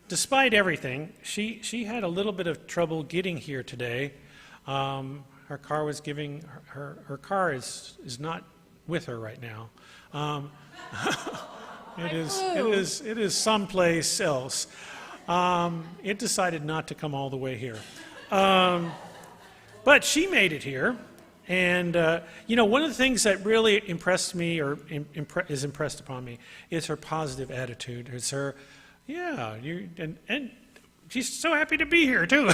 Despite everything, she had a little bit of trouble getting here today. Her car was giving her car is not with her right now. It is someplace else. It decided not to come all the way here, but she made it here. And one of the things that really impressed me, or is impressed upon me, is her positive attitude. It's her, and she's so happy to be here too.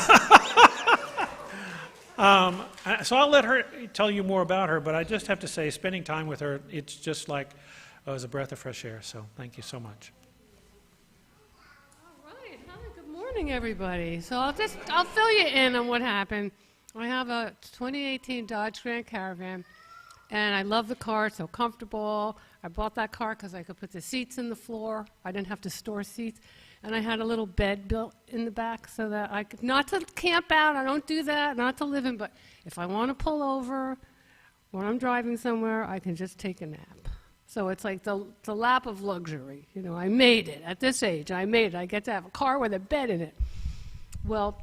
So I'll let her tell you more about her, but I just have to say, spending time with her, it's just like it was a breath of fresh air. So thank you so much. All right. Hi, good morning, everybody. So I'll fill you in on what happened. I have a 2018 Dodge Grand Caravan, and I love the car. It's so comfortable. I bought that car because I could put the seats in the floor. I didn't have to store seats. And I had a little bed built in the back so that I could, not to camp out, I don't do that, not to live in, but if I want to pull over when I'm driving somewhere, I can just take a nap. So it's like the lap of luxury. I made it. At this age, I made it. I get to have a car with a bed in it. Well,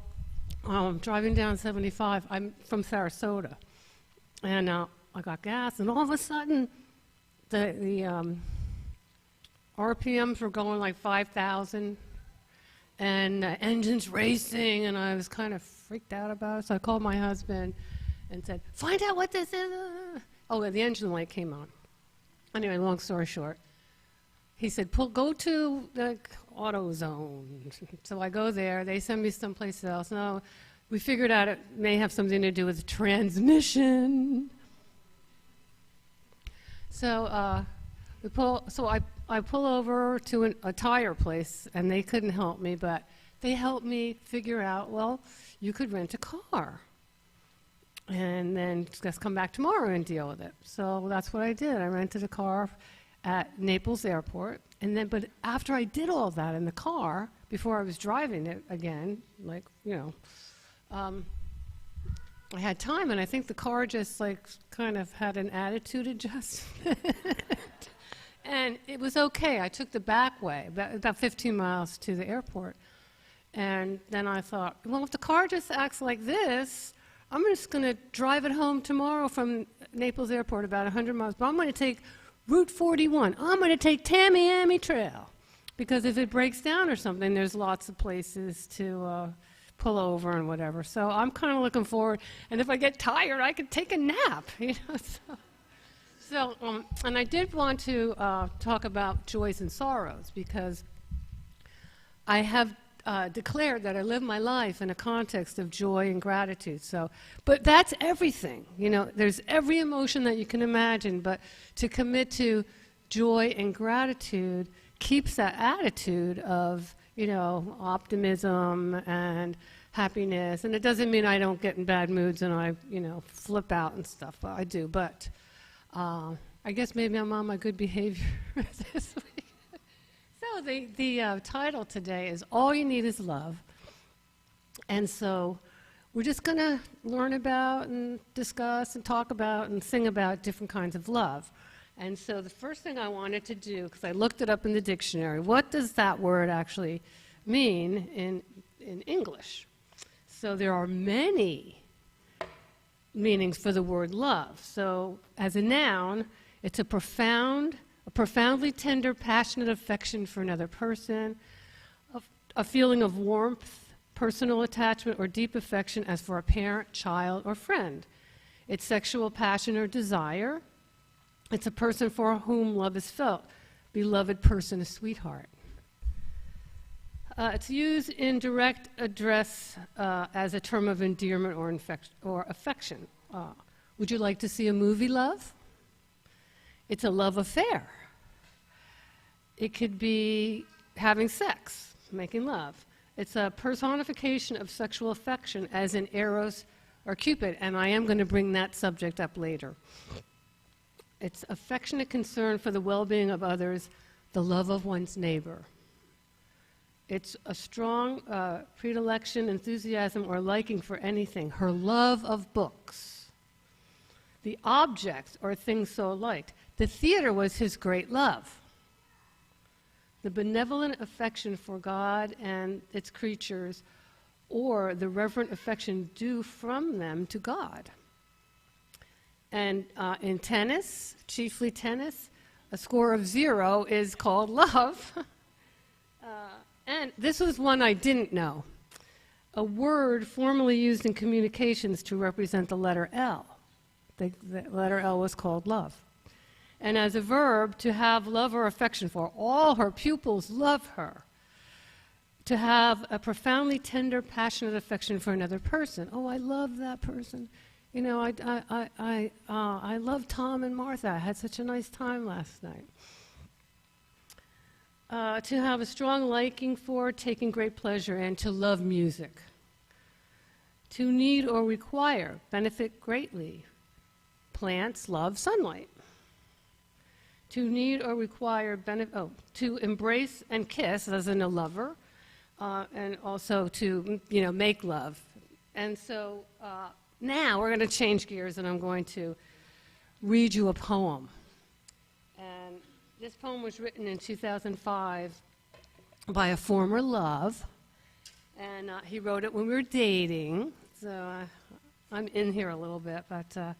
driving down 75, I'm from Sarasota, and I got gas, and all of a sudden, the RPMs were going like 5,000, and the engine's racing, and I was kind of freaked out about it, so I called my husband and said, find out what this is. Oh, the engine light came on. Anyway, long story short, he said, go to the AutoZone. So I go there. They send me someplace else. No, we figured out it may have something to do with the transmission. So I pull over to a tire place, and they couldn't help me, but they helped me figure out, well, you could rent a car, and then just come back tomorrow and deal with it. So that's what I did. I rented a car at Naples Airport, but after I did all that in the car, before I was driving it again, I had time, and I think the car just kind of had an attitude adjustment. And it was okay. I took the back way, about 15 miles to the airport. And then I thought, well, if the car just acts like this, I'm just going to drive it home tomorrow from Naples Airport, about 100 miles. But I'm going to take Route 41. I'm going to take Tamiami Trail. Because if it breaks down or something, there's lots of places to pull over and whatever. So I'm kind of looking forward. And if I get tired, I could take a nap. And I did want to talk about joys and sorrows, because I have declared that I live my life in a context of joy and gratitude. But that's everything. There's every emotion that you can imagine, but to commit to joy and gratitude keeps that attitude of, optimism and happiness. And it doesn't mean I don't get in bad moods and I, flip out and stuff. Well, I do, but I guess maybe I'm on my good behavior this week. So the title today is All You Need Is Love. And so we're just going to learn about and discuss and talk about and sing about different kinds of love. And so the first thing I wanted to do, because I looked it up in the dictionary, what does that word actually mean in English? So there are many meanings for the word love. So as a noun, it's a profoundly tender, passionate affection for another person, a feeling of warmth, personal attachment, or deep affection as for a parent, child, or friend. It's sexual passion or desire. It's a person for whom love is felt. Beloved person, a sweetheart. It's used in direct address as a term of endearment or affection. Would you like to see a movie, love? It's a love affair. It could be having sex, making love. It's a personification of sexual affection, as in Eros or Cupid, and I am going to bring that subject up later. It's affectionate concern for the well-being of others, the love of one's neighbor. It's a strong predilection, enthusiasm, or liking for anything. Her love of books. The objects or things so liked. The theater was his great love. the benevolent affection for God and its creatures, or the reverent affection due from them to God. And in tennis, chiefly tennis, a score of 0 is called love. And this was one I didn't know. A word formerly used in communications to represent the letter L. The letter L was called love. And as a verb, to have love or affection for. All her pupils love her. To have a profoundly tender, passionate affection for another person. Oh, I love that person. You know, I love Tom and Martha. I had such a nice time last night. To have a strong liking for, taking great pleasure in, to love music. To need or require, benefit greatly. Plants love sunlight. To need or require, to embrace and kiss, as in a lover, and also to, make love. And so now we're going to change gears, and I'm going to read you a poem. And this poem was written in 2005 by a former love, and he wrote it when we were dating. So I'm in here a little bit, but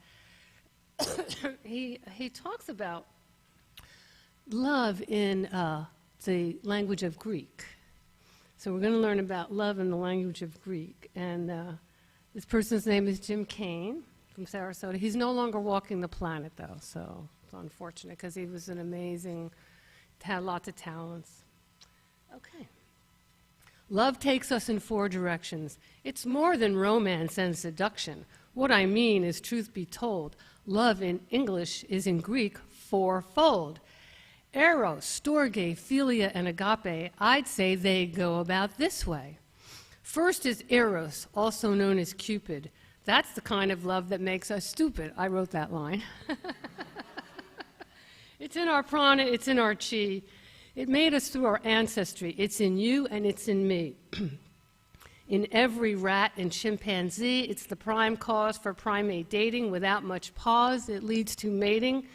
he talks about love in the language of Greek. So we're going to learn about love in the language of Greek. And this person's name is Jim Kane from Sarasota. He's no longer walking the planet, though, so it's unfortunate because he was an amazing, had lots of talents. Okay. Love takes us in 4 directions. It's more than romance and seduction. What I mean is, truth be told, love in English is in Greek 4-fold. Eros, storge, philia, and agape, I'd say they go about this way. First is Eros, also known as Cupid. That's the kind of love that makes us stupid. I wrote that line. It's in our prana, it's in our chi. It made us through our ancestry. It's in you and it's in me. In every rat and chimpanzee, it's the prime cause for primate dating. Without much pause, it leads to mating.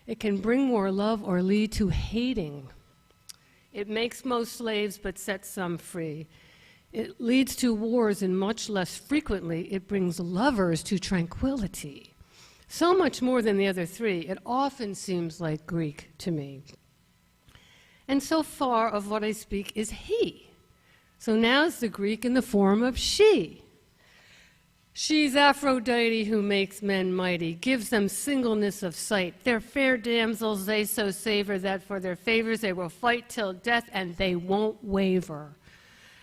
It can bring more love or lead to hating. It makes most slaves but sets some free. It leads to wars, and much less frequently, it brings lovers to tranquility. So much more than the other 3, it often seems like Greek to me. And so far of what I speak is he. So now's the Greek in the form of she. She's Aphrodite who makes men mighty, gives them singleness of sight. They're fair damsels, they so savor that for their favors they will fight till death, and they won't waver.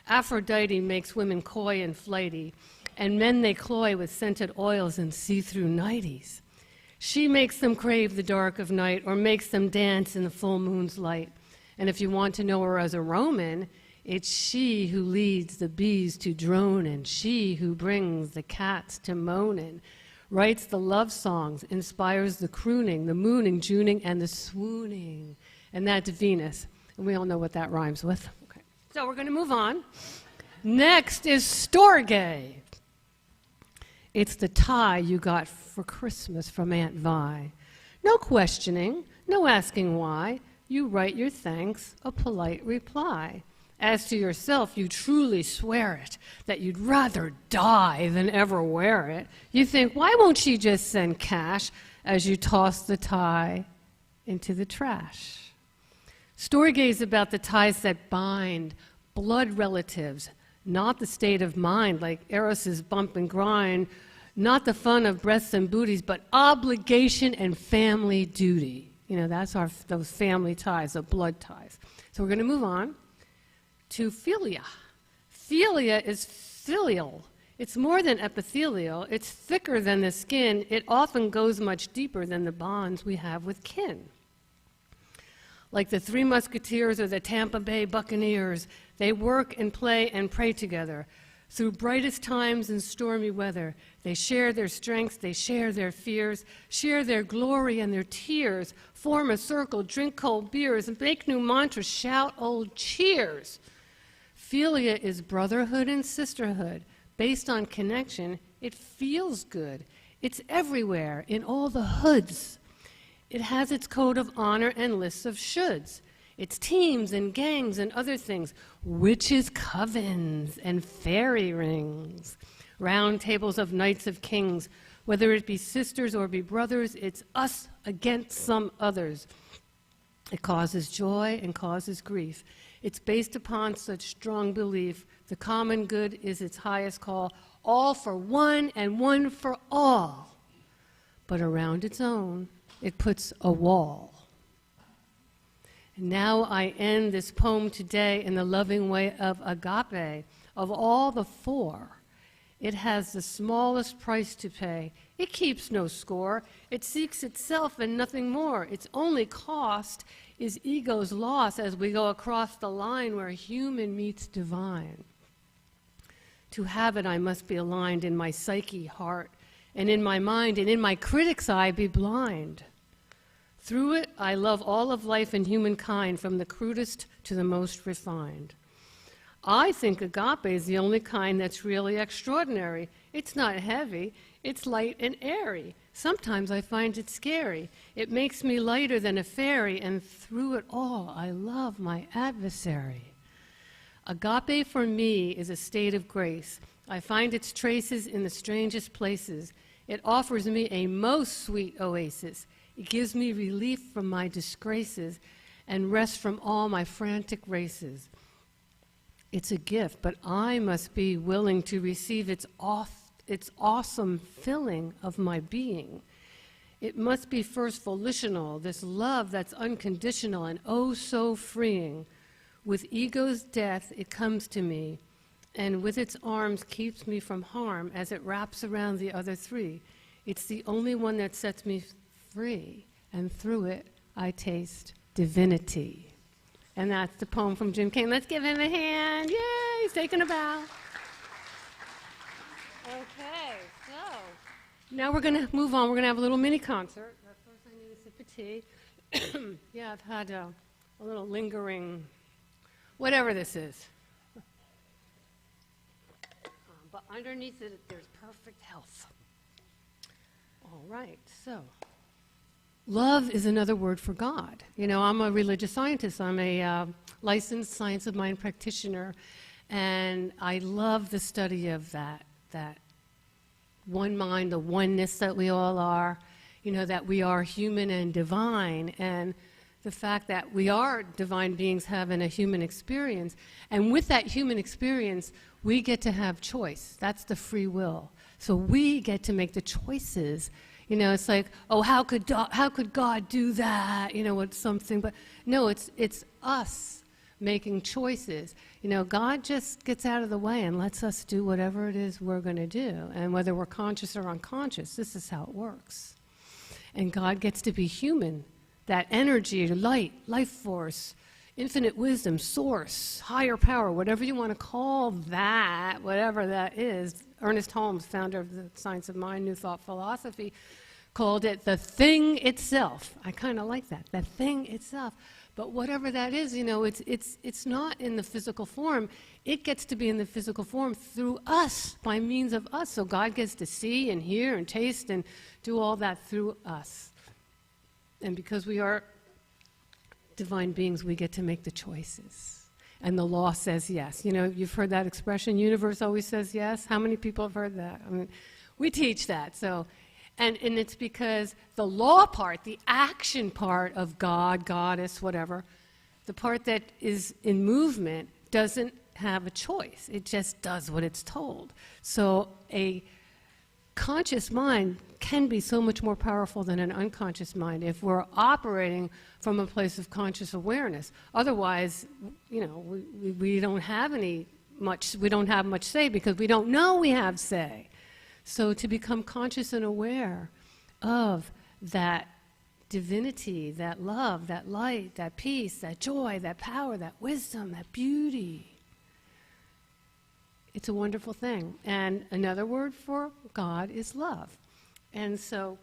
Aphrodite makes women coy and flighty, and men they cloy with scented oils and see-through nighties. She makes them crave the dark of night, or makes them dance in the full moon's light. And if you want to know her as a Roman, it's she who leads the bees to droning, she who brings the cats to moaning, writes the love songs, inspires the crooning, the mooning, juning, and the swooning. And that's Venus. And we all know what that rhymes with. Okay. So we're going to move on. Next is storge. It's the tie you got for Christmas from Aunt Vi. No questioning, no asking why. You write your thanks, a polite reply. As to yourself, you truly swear it, that you'd rather die than ever wear it. You think, why won't she just send cash, as you toss the tie into the trash? Storge is about the ties that bind, blood relatives, not the state of mind like Eros's bump and grind, not the fun of breasts and booties, but obligation and family duty. You know, that's those family ties, the blood ties. So we're going to move on to philia. Philia is filial. It's more than epithelial. It's thicker than the skin. It often goes much deeper than the bonds we have with kin. Like the Three Musketeers or the Tampa Bay Buccaneers, they work and play and pray together. Through brightest times and stormy weather, they share their strengths, they share their fears, share their glory and their tears, form a circle, drink cold beers, and make new mantras, shout old cheers. Philia is brotherhood and sisterhood. Based on connection, it feels good. It's everywhere, in all the hoods. It has its code of honor and lists of shoulds. It's teams and gangs and other things, witches' covens and fairy rings, round tables of knights of kings. Whether it be sisters or be brothers, it's us against some others. It causes joy and causes grief. It's based upon such strong belief. The common good is its highest call, all for one and one for all. But around its own, it puts a wall. And now I end this poem today in the loving way of agape. Of all the four, it has the smallest price to pay. It keeps no score. It seeks itself and nothing more. Its only cost is ego's loss as we go across the line where human meets divine. To have it, I must be aligned in my psyche, heart, and in my mind, and in my critic's eye be blind. Through it, I love all of life and humankind, from the crudest to the most refined. I think agape is the only kind that's really extraordinary. It's not heavy, it's light and airy. Sometimes I find it scary. It makes me lighter than a fairy, and through it all, I love my adversary. Agape for me is a state of grace. I find its traces in the strangest places. It offers me a most sweet oasis. It gives me relief from my disgraces and rest from all my frantic races. It's a gift, but I must be willing to receive its awesome filling of my being. It must be first volitional, this love that's unconditional and oh so freeing. With ego's death, it comes to me, and with its arms keeps me from harm as it wraps around the other three. It's the only one that sets me free, and through it, I taste divinity. And that's the poem from Jim King. Let's give him a hand. Yay, he's taking a bow. Okay, so now we're going to move on. We're going to have a little mini concert. But first, I need a sip of tea. Yeah, I've had a little lingering, whatever this is. But underneath it, there's perfect health. All right, so love is another word for God. You know, I'm a religious scientist. I'm a licensed science of mind practitioner, and I love the study of that one mind, the oneness that we all are, you know, that we are human and divine, and the fact that we are divine beings having a human experience. And with that human experience, we get to have choice. That's the free will. So we get to make the choices. You know, it's like, oh, how could God do that? You know, with something. But no, it's us making choices. You know, God just gets out of the way and lets us do whatever it is we're going to do. And whether we're conscious or unconscious, this is how it works. And God gets to be human. That energy, light, life force, infinite wisdom, source, higher power, whatever you want to call that, whatever that is. Ernest Holmes, founder of the Science of Mind, New Thought Philosophy, called it the thing itself. I kind of like that, the thing itself. But whatever that is, you know, it's not in the physical form. It gets to be in the physical form through us, by means of us. So God gets to see and hear and taste and do all that through us. And because we are divine beings, we get to make the choices. And the law says yes. You know, you've heard that expression, universe always says yes. How many people have heard that? I mean, we teach that. So, and it's because the law part, the action part of God, goddess, whatever, the part that is in movement doesn't have a choice. It just does what it's told. So a conscious mind can be so much more powerful than an unconscious mind if we're operating from a place of conscious awareness. Otherwise, you know, we don't have much say because we don't know we have say. So to become conscious and aware of that divinity, that love, that light, that peace, that joy, that power, that wisdom, that beauty, it's a wonderful thing. And another word for God is love. And so,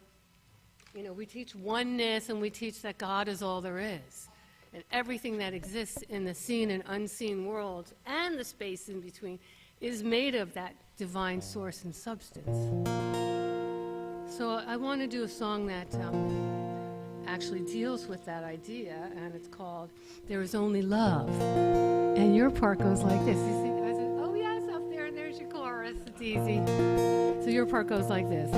you know, we teach oneness and we teach that God is all there is. And everything that exists in the seen and unseen worlds and the space in between is made of that divine source and substance. So I want to do a song that actually deals with that idea, and it's called There Is Only Love. And your part goes like this. You see, I said, oh yes, up there, there's your chorus. It's easy. So your part goes like this.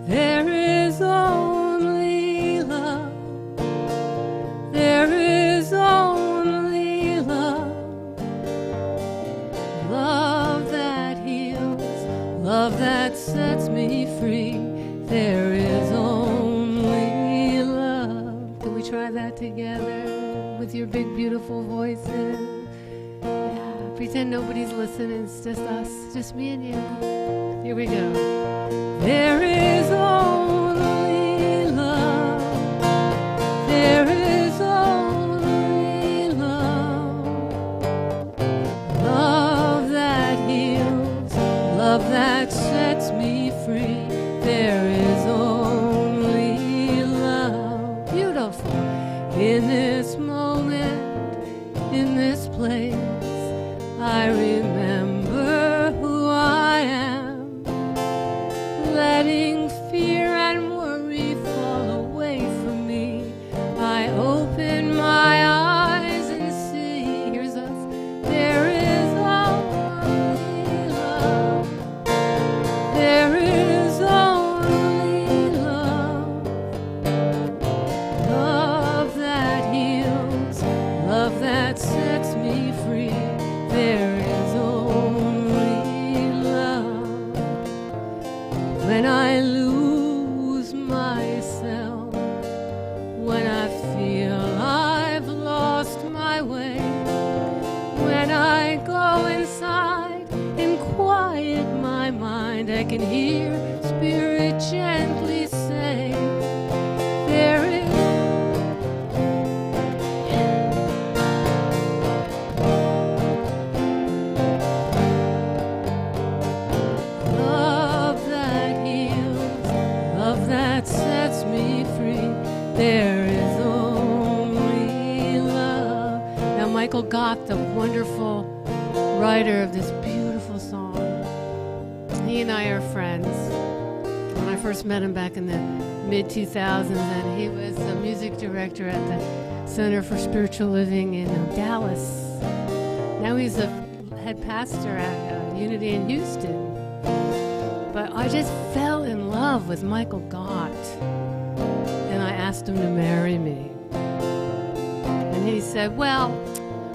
There is only love. There is only love. Love that heals. Love that sets me free. There is only love. Can we try that together with your big, beautiful voices? Yeah, pretend nobody's listening. It's just us, just me and you. Here we go. There is only love. There is only love. Love that heals. Love that sets me free. There is only love. Beautiful. In this moment, in this place, I remember who I am. Letting fear and worry fall away from me. I open my eyes and see. Here's us. There is only love. There is only love. Love that heals. Love that sets me free. There is only love. When I lose myself, when I feel I've lost my way, when I go inside and quiet my mind, I can hear Spirit gently say, there is love that heals, love that sets me free. There is only love. Now, Michael Gott, the wonderful writer of this beautiful song, he and I are friends. When I first met him back in the mid-2000s, and he was the music director at the Center for Spiritual Living in Dallas. Now he's a head pastor at Unity in Houston. But I just fell in love with Michael Gott, and I asked him to marry me. And he said, well,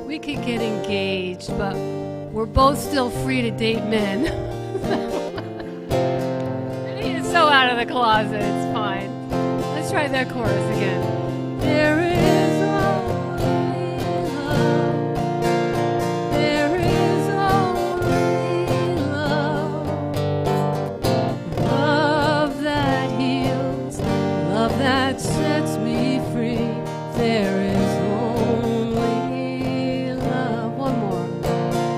we could get engaged, but we're both still free to date men. And he is so out of the closet, it's fine. Let's try that chorus again. There is only love. There is only love. Love that heals. Love that sets me free. There is only love. One more.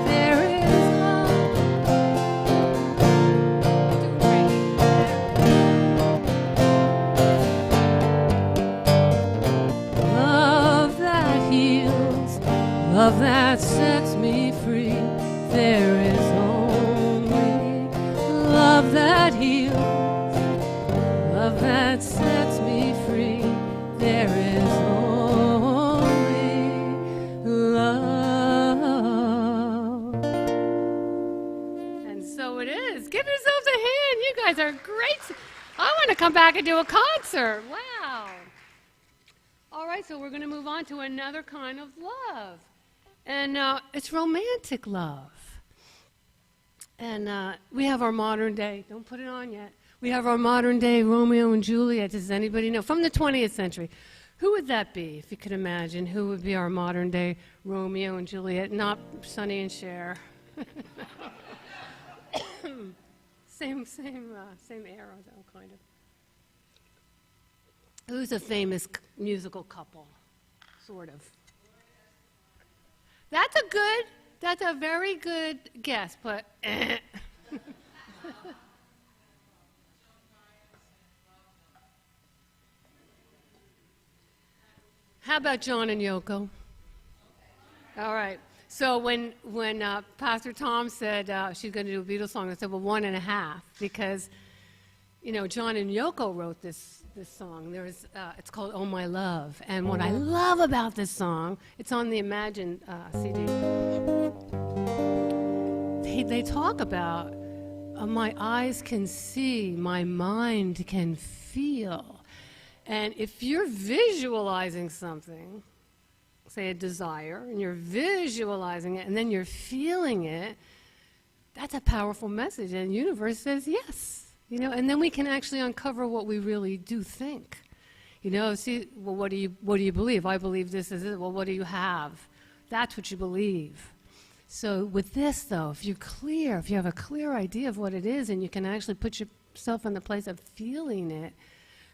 There is love. Love that heals. Love that sets me free. There is only love that heals. Love that sets me free. There is only love. And so it is. Give yourselves a hand. You guys are great. I want to come back and do a concert. Wow. All right, so we're going to move on to another kind of love. And it's romantic love. And we have our modern day, don't put it on yet. We have our modern day Romeo and Juliet. Does anybody know? From the 20th century. Who would that be, if you could imagine? Who would be our modern day Romeo and Juliet? Not Sonny and Cher. same era, though, kind of. Who's a famous musical couple? Sort of. That's a very good guess, but How about John and Yoko? All right. So when Pastor Tom said she's going to do a Beatles song, I said, well, 1.5, because you know, John and Yoko wrote this song. It's called "Oh My Love," and what I love about this song, it's on the Imagine CD. They talk about my eyes can see, my mind can feel, and if you're visualizing something, say a desire, and you're visualizing it, and then you're feeling it, that's a powerful message, and the universe says yes. You know, and then we can actually uncover what we really do think. You know, see, well, what do you believe? I believe this is it. Well, what do you have? That's what you believe. So with this, though, if you have a clear idea of what it is, and you can actually put yourself in the place of feeling it,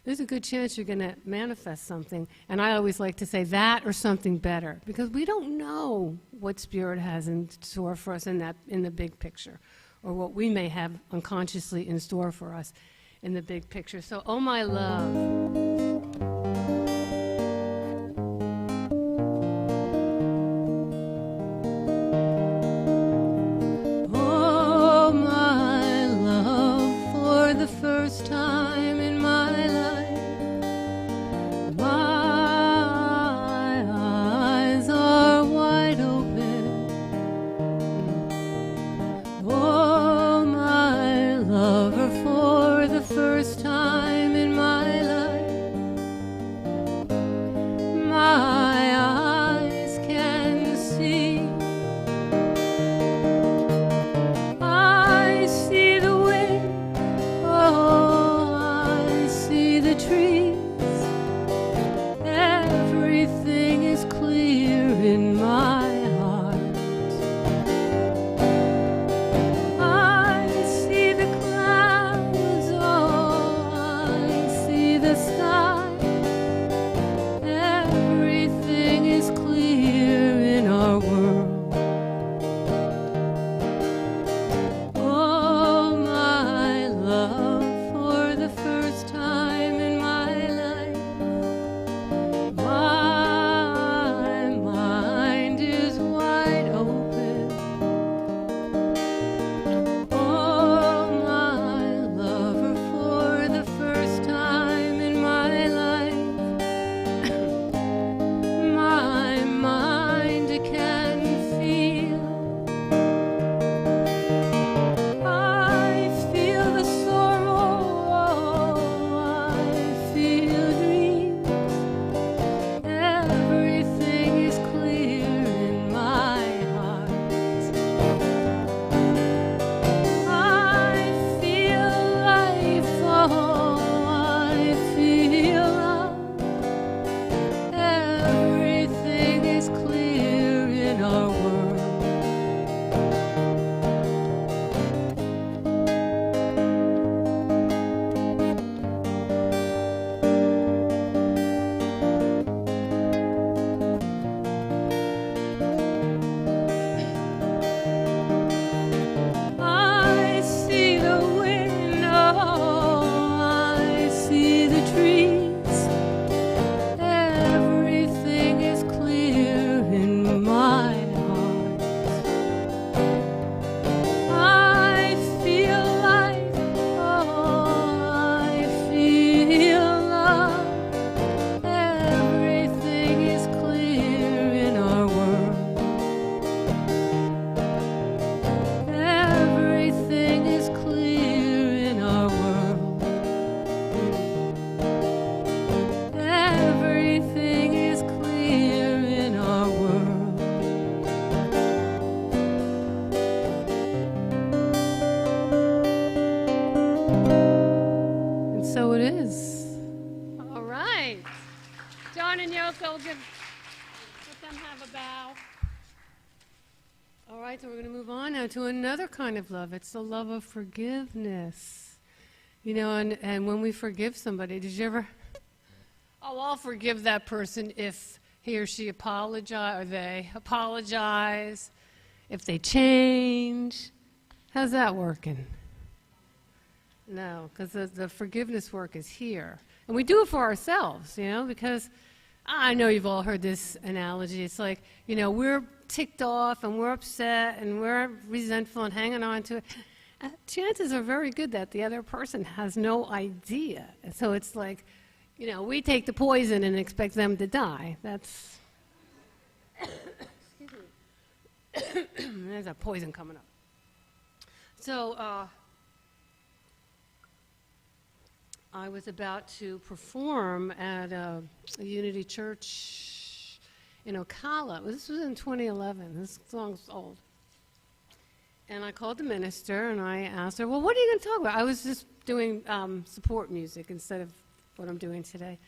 there's a good chance you're going to manifest something. And I always like to say that or something better, because we don't know what Spirit has in store for us in the big picture, or what we may have unconsciously in store for us in the big picture. So, oh my love. Oh my love, for the first time in my life, my eyes are wide open. Oh, my lover, for the first time in my life, my eyes can see. I see the wind, oh, I see the trees. Everything is clear in my heart. I see the clouds, oh, I see the sky. Everything is clear in our world. Oh, my love, for the first time in my life, my mind is wide open. Oh, my lover, for the first time in my life, my mind can feel. I feel the sorrow, I feel dreams. Everything is clear in my heart. I feel life, oh, I feel love. Everything is clear in our world. I see the wind, oh, I see the trees. Everything is clear in my heart. I feel life, oh, I feel love. Everything is clear in our world. Everything is clear in our world. Everything is clear in our world. And so it is. All right. John and Yoko, let them have a bow. All right, so we're going to move on now to another kind of love. It's the love of forgiveness. You know, and when we forgive somebody, did you ever, oh, I'll forgive that person if he or she apologize, or they apologize, if they change. How's that working? No, because the forgiveness work is here. And we do it for ourselves, you know, because I know you've all heard this analogy. It's like, you know, we're ticked off and we're upset and we're resentful and hanging on to it. chances are very good that the other person has no idea. And so it's like, you know, we take the poison and expect them to die. That's, excuse me. There's a poison coming up. So I was about to perform at a Unity Church in Ocala. This was in 2011. This song's old. And I called the minister and I asked her, well, what are you going to talk about? I was just doing support music instead of what I'm doing today.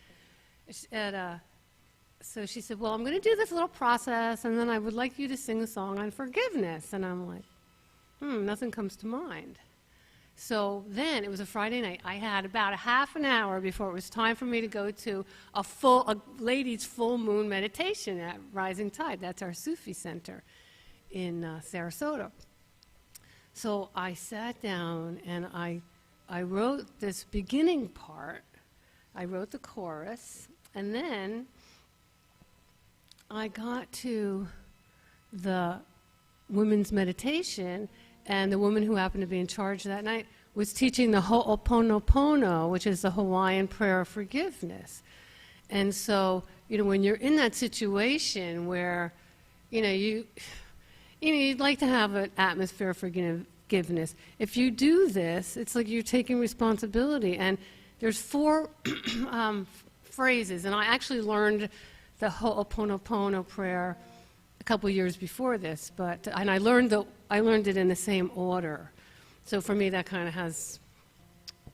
So she said, well, I'm going to do this little process and then I would like you to sing a song on forgiveness. And I'm like, nothing comes to mind. So then, it was a Friday night, I had about a half an hour before it was time for me to go to a ladies' full moon meditation at Rising Tide. That's our Sufi center in Sarasota. So I sat down and I wrote this beginning part. I wrote the chorus, and then I got to the women's meditation, and the woman who happened to be in charge that night was teaching the Ho'oponopono, which is the Hawaiian prayer of forgiveness. And so, you know, when you're in that situation where, you know, you'd like to have an atmosphere of forgiveness. If you do this, it's like you're taking responsibility. And there's 4 phrases, and I actually learned the Ho'oponopono prayer a couple years before this, and I learned it in the same order. So for me, that kind of has,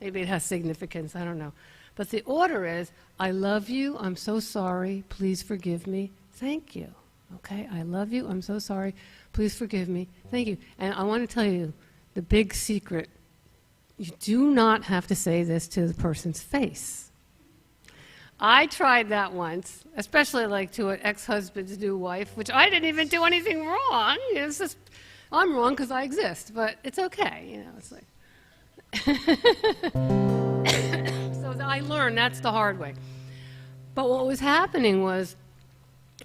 maybe it has significance, I don't know. But the order is, I love you, I'm so sorry, please forgive me, thank you. Okay, I love you, I'm so sorry, please forgive me, thank you. And I want to tell you the big secret. You do not have to say this to the person's face. I tried that once, especially like to an ex-husband's new wife, which I didn't even do anything wrong. You know, it's just, I'm wrong because I exist, but it's okay. You know, it's like. So I learned that's the hard way. But what was happening was,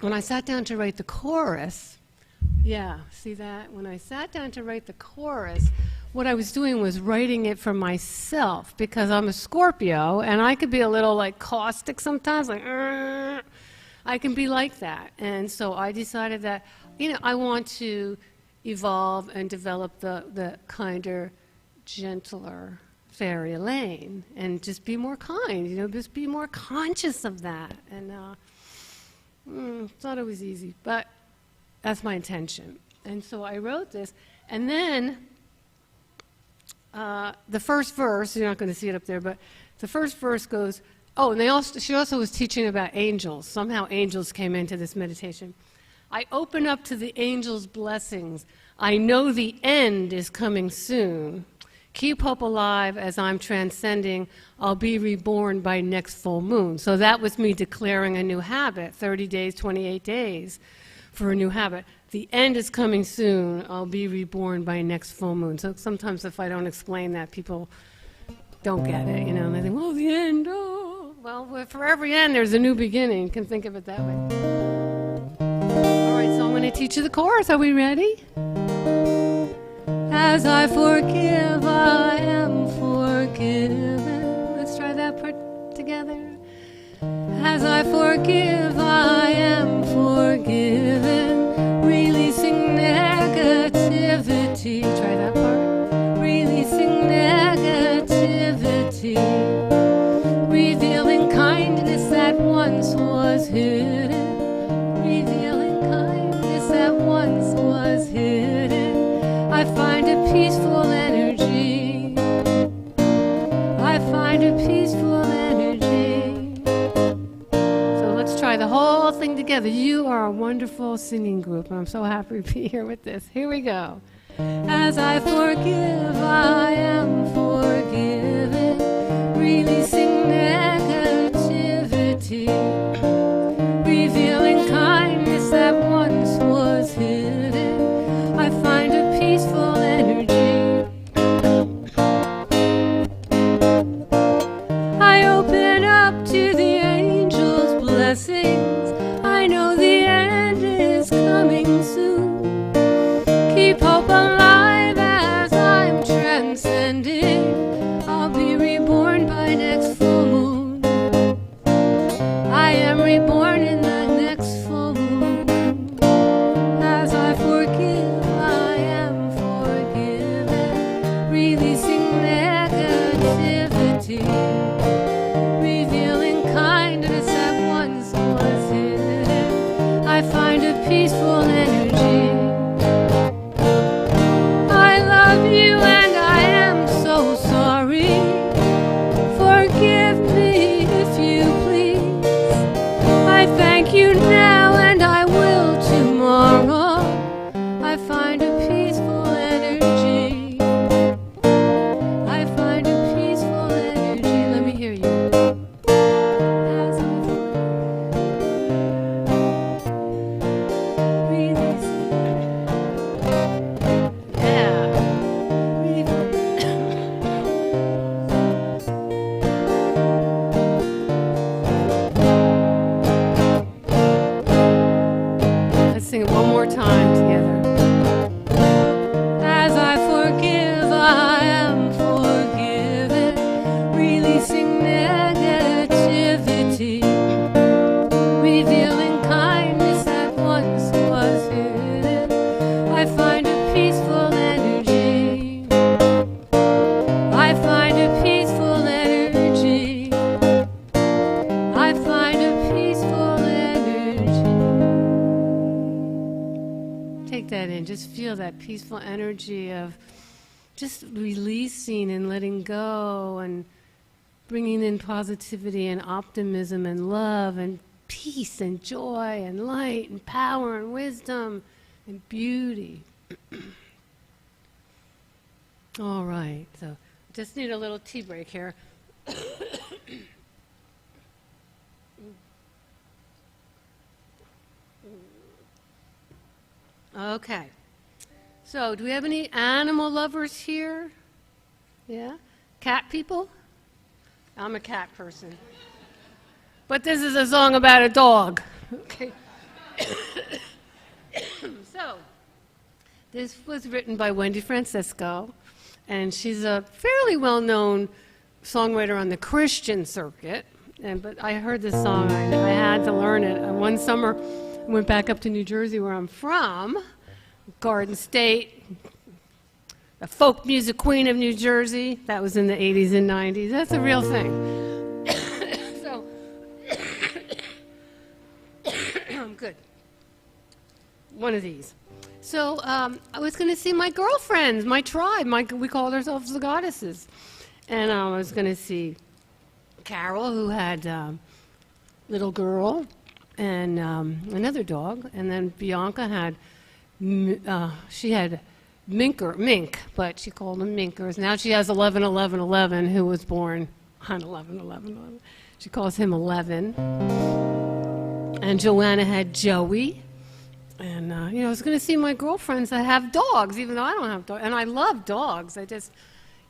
when I sat down to write the chorus, yeah, see that? When I sat down to write the chorus, what I was doing was writing it for myself, because I'm a Scorpio and I could be a little like caustic sometimes, like I can be like that. And so I decided that, you know, I want to evolve and develop the kinder, gentler Faerie Elaine, and just be more kind, you know, just be more conscious of that. And it's not always easy, but that's my intention. And so I wrote this, and then the first verse, you're not going to see it up there, but the first verse goes, oh, and she also was teaching about angels. Somehow angels came into this meditation. I open up to the angels' blessings. I know the end is coming soon. Keep hope alive as I'm transcending. I'll be reborn by next full moon. So that was me declaring a new habit, 30 days, 28 days for a new habit. The end is coming soon. I'll be reborn by next full moon. So sometimes if I don't explain that, people don't get it, you know, and they think, well, the end, oh. Well, for every end, there's a new beginning. You can think of it that way. All right, so I'm going to teach you the chorus. Are we ready? As I forgive, I am forgiven. Let's try that part together. As I forgive, I am forgiven. Releasing negativity. Try that part. Releasing negativity. Revealing kindness that once was hidden. Revealing kindness that once was hidden. I find a peaceful energy. I find a peaceful energy. So let's try the whole thing together. You are a wonderful singing group. I'm so happy to be here with this. Here we go. As I forgive, I am forgiven. Releasing negativity. Revealing kindness that once was hidden. I find a peaceful energy. I open up to the angels' blessings. I know the end is coming soon. Keep hope alive as I'm transcending. negativity, revealing kindness that once was hidden. I find a peaceful energy. I love you and I am so sorry. Forgive me if you please. I thank you now and I will tomorrow. I find a peaceful energy. I find a peaceful energy. Let me hear you. As I release. Yeah. Let's sing it one more time together. As I forgive, I am forgiven, releasing negativity, revealing kindness that once was hidden. I find a peaceful energy. I find a peaceful energy. I find a peaceful energy. Take that in. Just feel that peaceful energy of just releasing and letting go and bringing in positivity and optimism and love and peace and joy and light and power and wisdom and beauty. All right, so just need a little tea break here. Okay. So, do we have any animal lovers here? Yeah? Cat people? I'm a cat person. But this is a song about a dog. Okay. So, this was written by Wendy Francisco, and she's a fairly well-known songwriter on the Christian circuit. But I heard this song, I had to learn it. One summer, I went back up to New Jersey, where I'm from, Garden State, the folk music queen of New Jersey. That was in the 80s and 90s. That's a real thing. So, I'm good. One of these. So, I was going to see my girlfriends, my tribe. We called ourselves the Goddesses. And I was going to see Carol, who had little girl, and another dog, and then Bianca had, she had Mink, but she called them Minkers. Now she has 11, who was born on 11. She calls him 11. And Joanna had Joey. And, I was going to see my girlfriends that have dogs, even though I don't have dogs. And I love dogs. I just,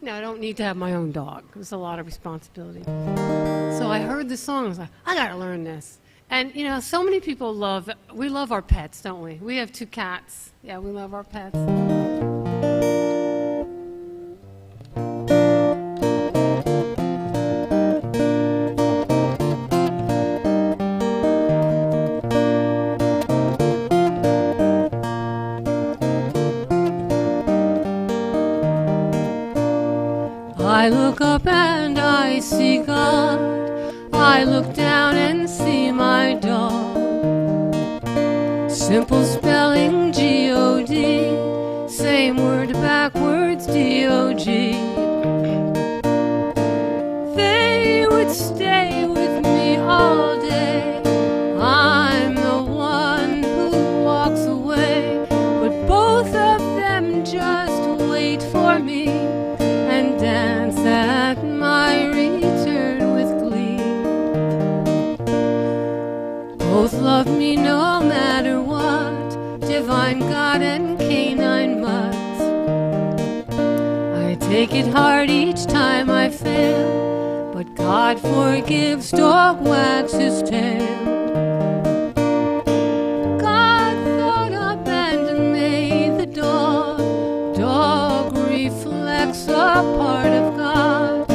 I don't need to have my own dog. It's a lot of responsibility. So I heard the song. I was like, I got to learn this. And, so many people we love our pets, don't we? We have 2 cats. Yeah, we love our pets. I look up and I see God. I look down and see my dog. Simple spelling G-O-D, same word backwards D-O-G. They would stay with me all day. I'm the one who walks away, but both of them just wait for me and dance at my return with glee. Both love me no matter what, divine God and canine mutts. I take it hard each time I fail, but God forgives, dog wags his tail. God thought up and made the dog. Dog reflects a part of God.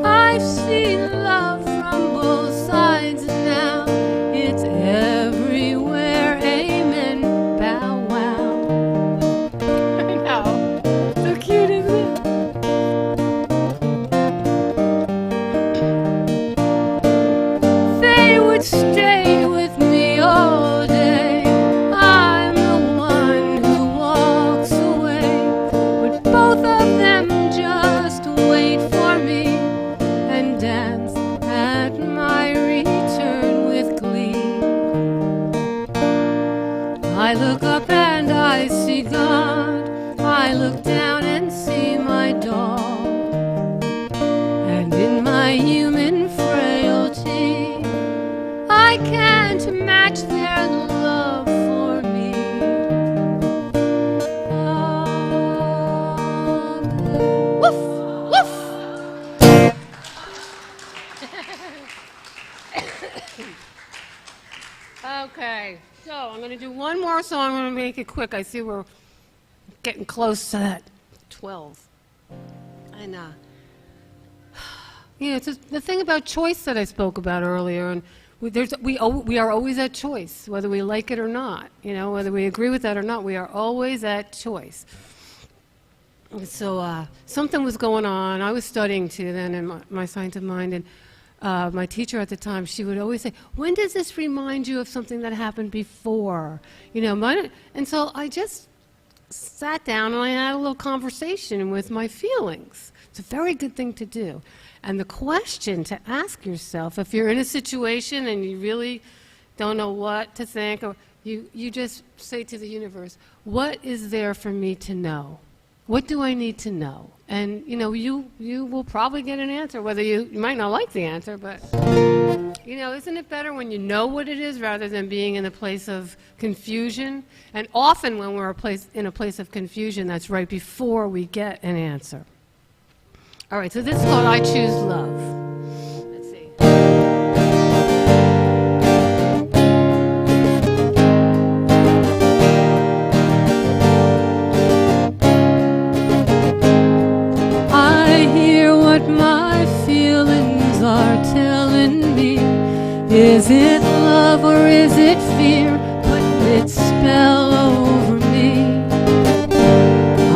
I've seen love from both sides now. It's everywhere. Amen. Bow wow. I know. So cute, isn't it? can to match their love for me. Woof, woof. Okay, so I'm going to do one more song. I'm going to make it quick. I see we're getting close to that 12. And, it's the thing about choice that I spoke about earlier. And we are always at choice, whether we like it or not. Whether we agree with that or not, we are always at choice. And so something was going on. I was studying too then in my science of mind. And my teacher at the time, she would always say, when does this remind you of something that happened before? And so I just sat down and I had a little conversation with my feelings. It's a very good thing to do. And the question to ask yourself, if you're in a situation and you really don't know what to think, or you just say to the universe, what is there for me to know? What do I need to know? And you will probably get an answer, whether you might not like the answer, but isn't it better when you know what it is rather than being in a place of confusion? And often when we're in a place of confusion, that's right before we get an answer. All right, so this is called I Choose Love. Let's see. I hear what my feelings are telling me. Is it love or is it fear? Putting its spell over me.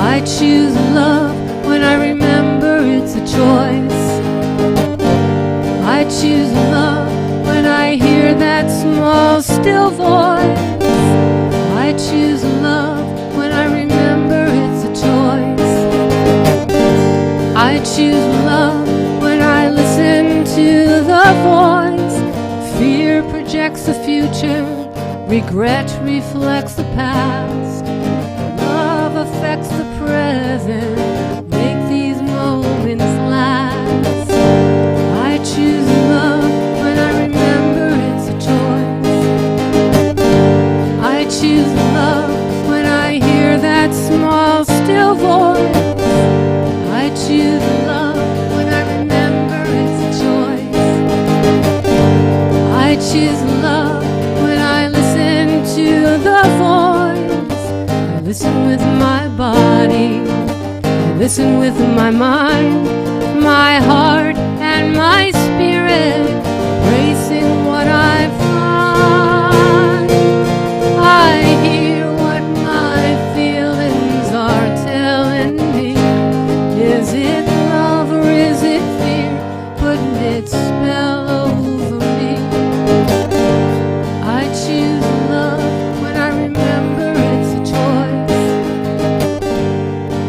I choose love when I remember it's a choice. I choose love when I hear that small, still voice. I choose love when I remember it's a choice. I choose love when I listen to the voice. Fear projects the future, regret reflects the past. Love affects the present, make these moments last. I choose love when I remember it's a choice. I choose love when I hear that small, still voice. I choose love when I remember it's a choice. I choose love when I listen to the voice. I listen with my body, I listen with my mind, my heart and my spirit, embracing what I find. I hear what my feelings are telling me. Is it love or is it fear? Putting its spell over me. I choose love when I remember it's a choice.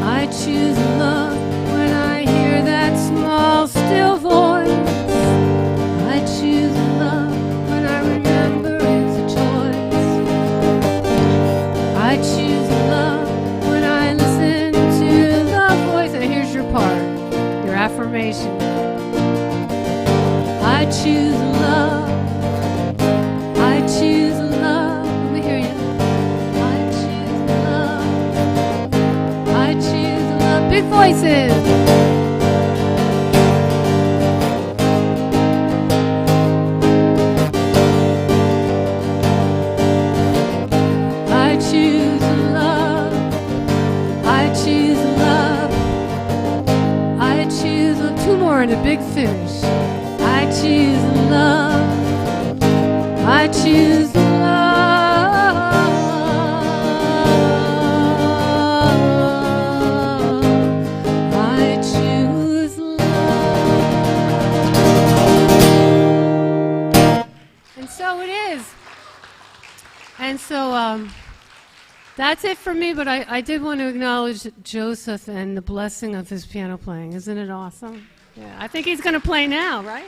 I choose love when I hear that small, still voice. I choose love when I remember it's a choice. I choose love when I listen to the voice. And here's your part, your affirmation. I choose love. I choose love. Let me hear you. I choose love. I choose love. Big voices. I choose love. I choose love. I choose two more and a big finish. I choose love. I choose love. I choose love. And so it is. And so that's it for me, but I did want to acknowledge Joseph and the blessing of his piano playing. Isn't it awesome? Yeah, I think he's going to play now, right?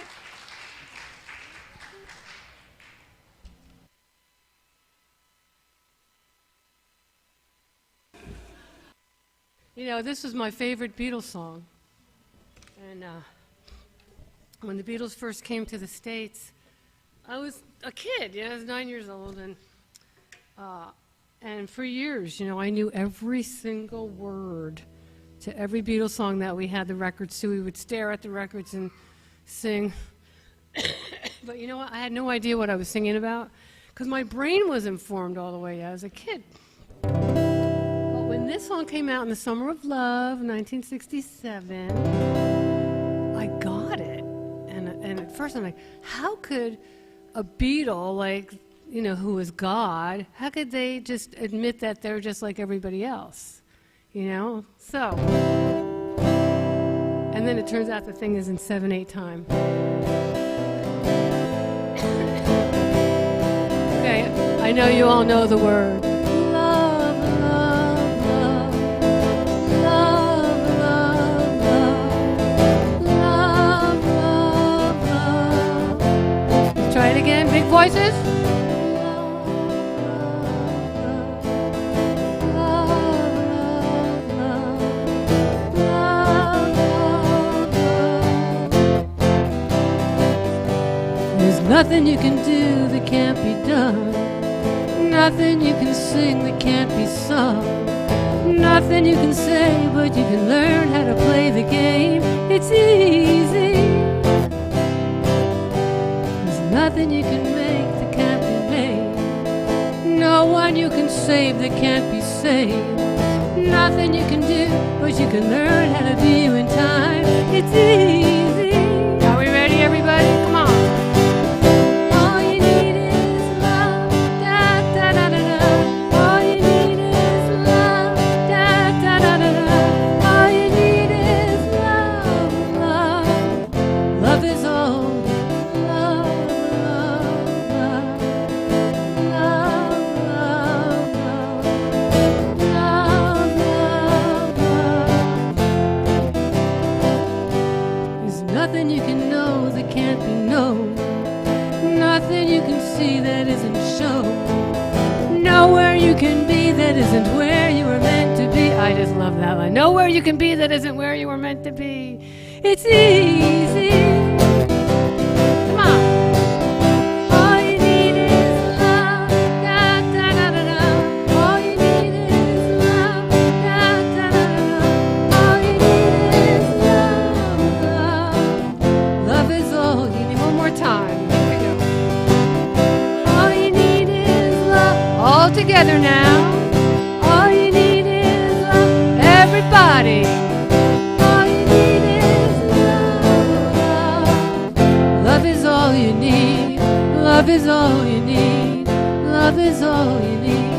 This was my favorite Beatles song. And when the Beatles first came to the States, I was a kid, I was 9 years old, and for years, I knew every single word to every Beatles song that we had the records to. We would stare at the records and sing. But you know what? I had no idea what I was singing about because my brain wasn't formed all the way as a kid. But when this song came out in the Summer of Love, 1967, I got it. And at first I'm like, how could a Beatle, like, who was God, how could they just admit that they're just like everybody else? So. And then it turns out the thing is in 7/8 time. Okay, I know you all know the word. Love, love, love. Love, love, love. Love, love, love. Let's try it again, big voices. Nothing you can do that can't be done. Nothing you can sing that can't be sung. Nothing you can say, but you can learn how to play the game. It's easy. There's nothing you can make that can't be made. No one you can save that can't be saved. Nothing you can do, but you can learn how to be you in time. It's easy. Are we ready, everybody? Come on. Nothing you can know that can't be known. Nothing you can see that isn't shown. Nowhere you can be that isn't where you were meant to be. I just love that line. Nowhere you can be that isn't where you were meant to be. It's easy. Come on. All you need is love. Da, da, da, da, da. All you need is love. Da, da, da, da, da. All you need is love, love. Love is all you need. One more time. Here we go. All you need is love. All together now. All you need is love. Everybody. All you need is love, love. Love is all you need. Love is all you need. Love is all you need.